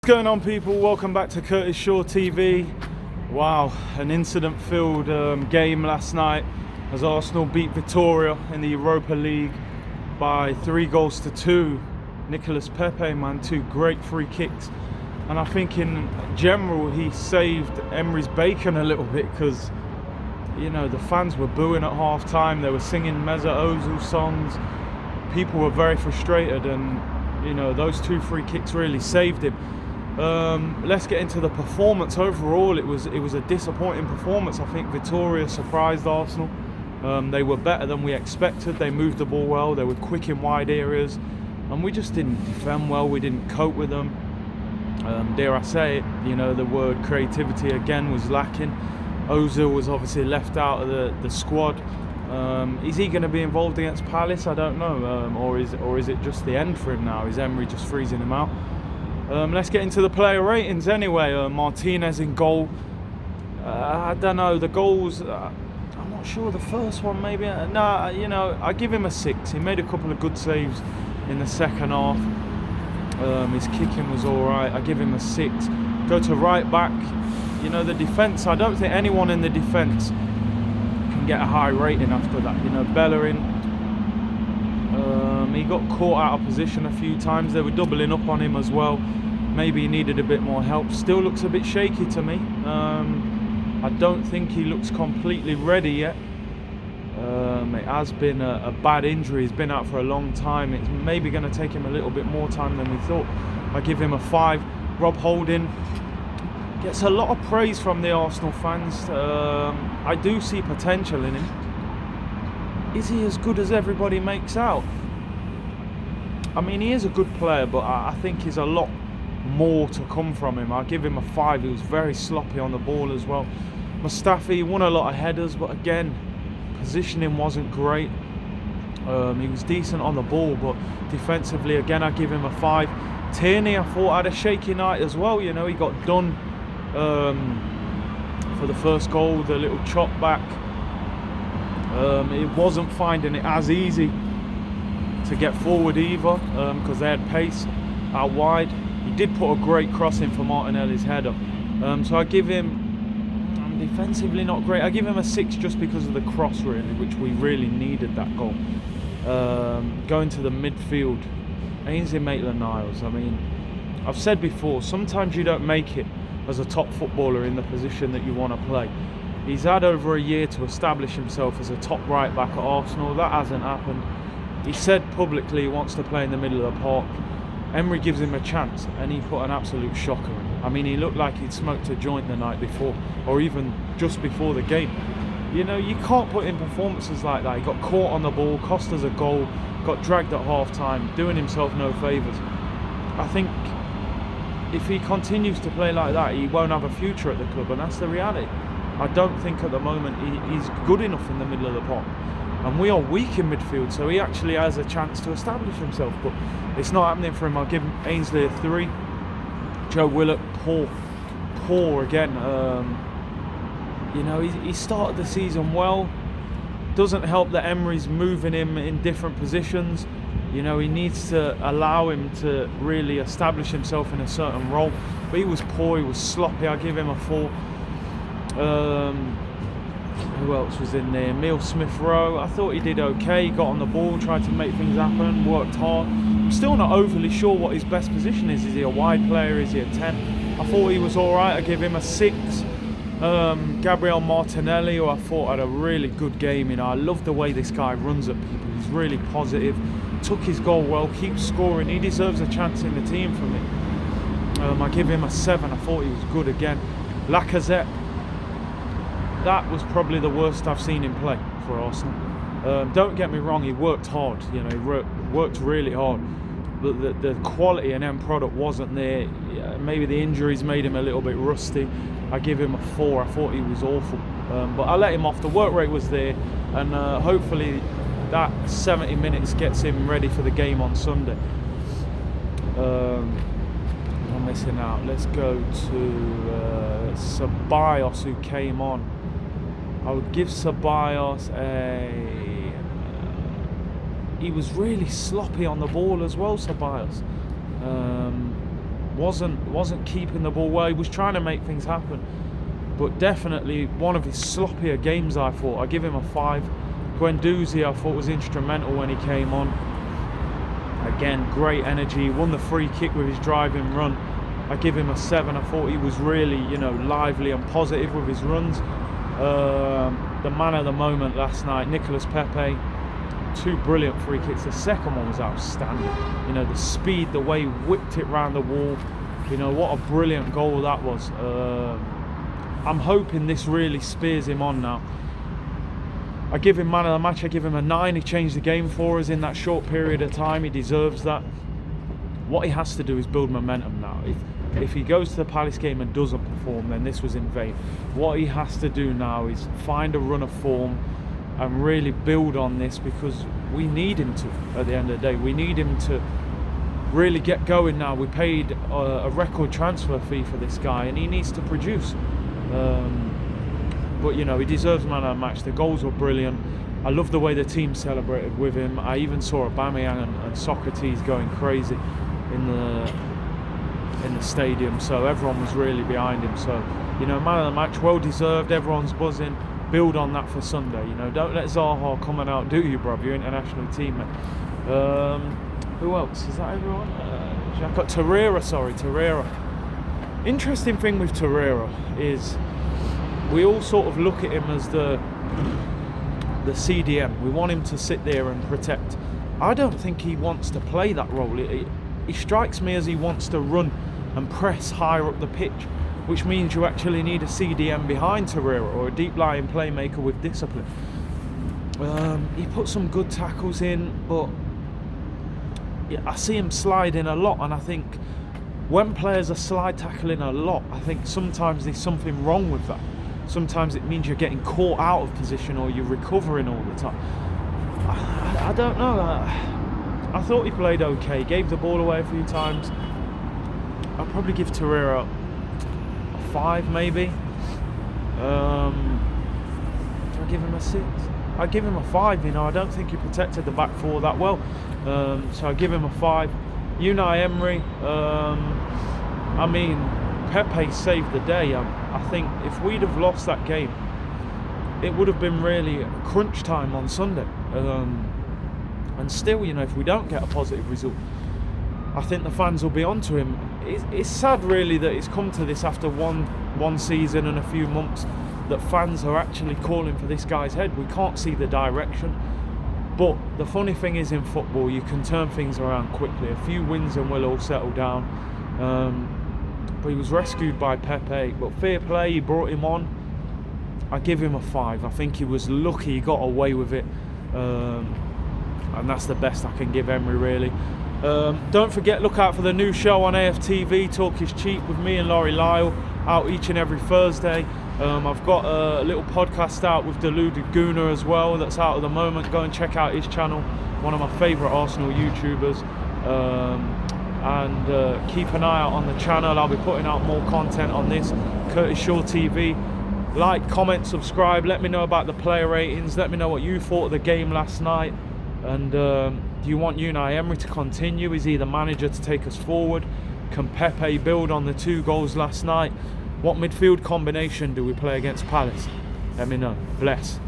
What's going on, people? Welcome back to Curtis Shaw TV. Wow, an incident-filled game last night as Arsenal beat Vitoria in the Europa League by 3-2. Nicholas Pepe, man, 2 great free kicks. And I think in general he saved Emery's bacon a little bit because, you know, the fans were booing at half-time. They were singing Mesut Ozil songs. People were very frustrated, and, you know, those 2 free kicks really saved him. Let's get into the performance. Overall, it was a disappointing performance. I think Vitoria surprised Arsenal. They were better than we expected. They moved the ball well. They were quick in wide areas, and we just didn't defend well. We didn't cope with them. Dare I say it, you know, the word creativity again was lacking. Ozil was obviously left out of the squad. Is he going to be involved against Palace? I don't know. Or is it just the end for him now? Is Emery just freezing him out? Let's get into the player ratings anyway. Martinez in goal. I don't know, the goals, I'm not sure, the first one maybe. No, you know, I give him a 6. He made a couple of good saves in the second half. His kicking was alright. I give him a 6. Go to right back. You know, the defence, I don't think anyone in the defence can get a high rating after that. You know, Bellerin, he got caught out of position a few times. They were doubling up on him as well. Maybe he needed a bit more help. Still looks a bit shaky to me. I don't think he looks completely ready yet. It has been a bad injury. He's been out for a long time. It's maybe going to take him a little bit more time than we thought. I give him a 5. Holden gets a lot of praise from the Arsenal fans. I do see potential in him. Is he as good as everybody makes out? I mean, he is a good player, but I think he's a lot more to come from him. I'll give him a 5. He was very sloppy on the ball as well. Mustafi won a lot of headers, but again, positioning wasn't great. He was decent on the ball, but defensively, again, I give him a 5. Tierney, I thought, had a shaky night as well. You know, he got done for the first goal, the little chop back. He wasn't finding it as easy to get forward either, because they had pace out wide. He did put a great cross in for Martinelli's header. So I give him, defensively not great, I give him a 6 just because of the cross, really, which we really needed that goal. Going to the midfield, Ainsley Maitland-Niles. I mean, I've said before, sometimes you don't make it as a top footballer in the position that you want to play. He's had over a year to establish himself as a top right back at Arsenal. That hasn't happened. He said publicly he wants to play in the middle of the park. Emery gives him a chance, and he put an absolute shocker in. I mean, he looked like he'd smoked a joint the night before, or even just before the game. You know, you can't put in performances like that. He got caught on the ball, cost us a goal, got dragged at half-time, doing himself no favours. I think if he continues to play like that, he won't have a future at the club, and that's the reality. I don't think at the moment he's good enough in the middle of the park. And we are weak in midfield, so he actually has a chance to establish himself, but it's not happening for him. I'll give Ainsley a 3. Joe Willock, poor again. You know, he started the season well. Doesn't help that Emery's moving him in different positions. You know, he needs to allow him to really establish himself in a certain role. But he was poor, he was sloppy. I give him a 4. Who else was in there? Emile Smith-Rowe. I thought he did okay. He got on the ball, tried to make things happen, worked hard. I'm still not overly sure what his best position is. Is he a wide player? Is he a 10? I thought he was alright. I give him a 6. Gabriel Martinelli, who I thought had a really good game. You know, I love the way this guy runs at people. He's really positive. Took his goal well, keeps scoring. He deserves a chance in the team for me. I give him a 7. I thought he was good again. Lacazette. That was probably the worst I've seen him play for Arsenal. Don't get me wrong, he worked hard. You know, he worked really hard. But the quality and end product wasn't there. Maybe the injuries made him a little bit rusty. I give him a 4. I thought he was awful. But I let him off. The work rate was there. And hopefully that 70 minutes gets him ready for the game on Sunday. I'm missing out. Let's go to Ceballos, who came on. I would give Ceballos a... he was really sloppy on the ball as well, Ceballos. wasn't keeping the ball well. He was trying to make things happen, but definitely one of his sloppier games, I thought. I give him a 5. Guendouzi, I thought, was instrumental when he came on. Again, great energy. Won the free kick with his driving run. I give him a 7. I thought he was really, lively and positive with his runs. The man of the moment last night, Nicolas Pepe. 2 brilliant free kicks. The second one was outstanding. The speed, the way he whipped it round the wall. What a brilliant goal that was. I'm hoping this really spears him on now. I give him man of the match. I give him a 9. He changed the game for us in that short period of time. He deserves that. What he has to do is build momentum now. If he goes to the Palace game and doesn't perform, then this was in vain. What he has to do now is find a run of form and really build on this, because we need him to. At the end of the day, we need him to really get going now. We paid a record transfer fee for this guy, and he needs to produce. But he deserves man of the match. The goals were brilliant. I love the way the team celebrated with him. I even saw Aubameyang and Socrates going crazy in the stadium. So everyone was really behind him. So man of the match, well deserved. Everyone's buzzing. Build on that for Sunday. Don't let Zaha come and outdo you, bruv. Your international teammate. Who else? Is that everyone? I've got Torreira. Interesting thing with Torreira is we all sort of look at him as the CDM. We want him to sit there and protect. I don't think he wants to play that role. He strikes me as he wants to run and press higher up the pitch, which means you actually need a CDM behind Torreira, or a deep lying playmaker with discipline. He put some good tackles in, but I see him sliding a lot, and I think when players are slide tackling a lot, I think sometimes there's something wrong with that. Sometimes it means you're getting caught out of position, or you're recovering all the time. I don't know. I thought he played okay. Gave the ball away a few times. I'll probably give Torreira a 5, maybe. Do I give him a 6? I give him a 5. I don't think he protected the back four that well. So I give him a 5. Unai Emery. Pepe saved the day. I think if we'd have lost that game, it would have been really crunch time on Sunday. And still, if we don't get a positive result, I think the fans will be onto him. It's sad, really, that it's come to this after one season and a few months, that fans are actually calling for this guy's head. We can't see the direction. But the funny thing is, in football, you can turn things around quickly. A few wins and we'll all settle down. But he was rescued by Pepe. But fair play, he brought him on. I give him a 5. I think he was lucky he got away with it. And that's the best I can give Emery, really. Don't forget, look out for the new show on AFTV, Talk is Cheap, with me and Laurie Lyle, out each and every Thursday. I've got a little podcast out with Deluded Gooner as well, that's out at the moment. Go and check out his channel, one of my favourite Arsenal YouTubers. And keep an eye out on the channel. I'll be putting out more content on this. Curtis Shaw TV. Like, comment, subscribe. Let me know about the player ratings. Let me know what you thought of the game last night. And do you want Unai Emery to continue? Is he the manager to take us forward? Can Pepe build on the 2 goals last night? What midfield combination do we play against Palace? Let me know. Bless.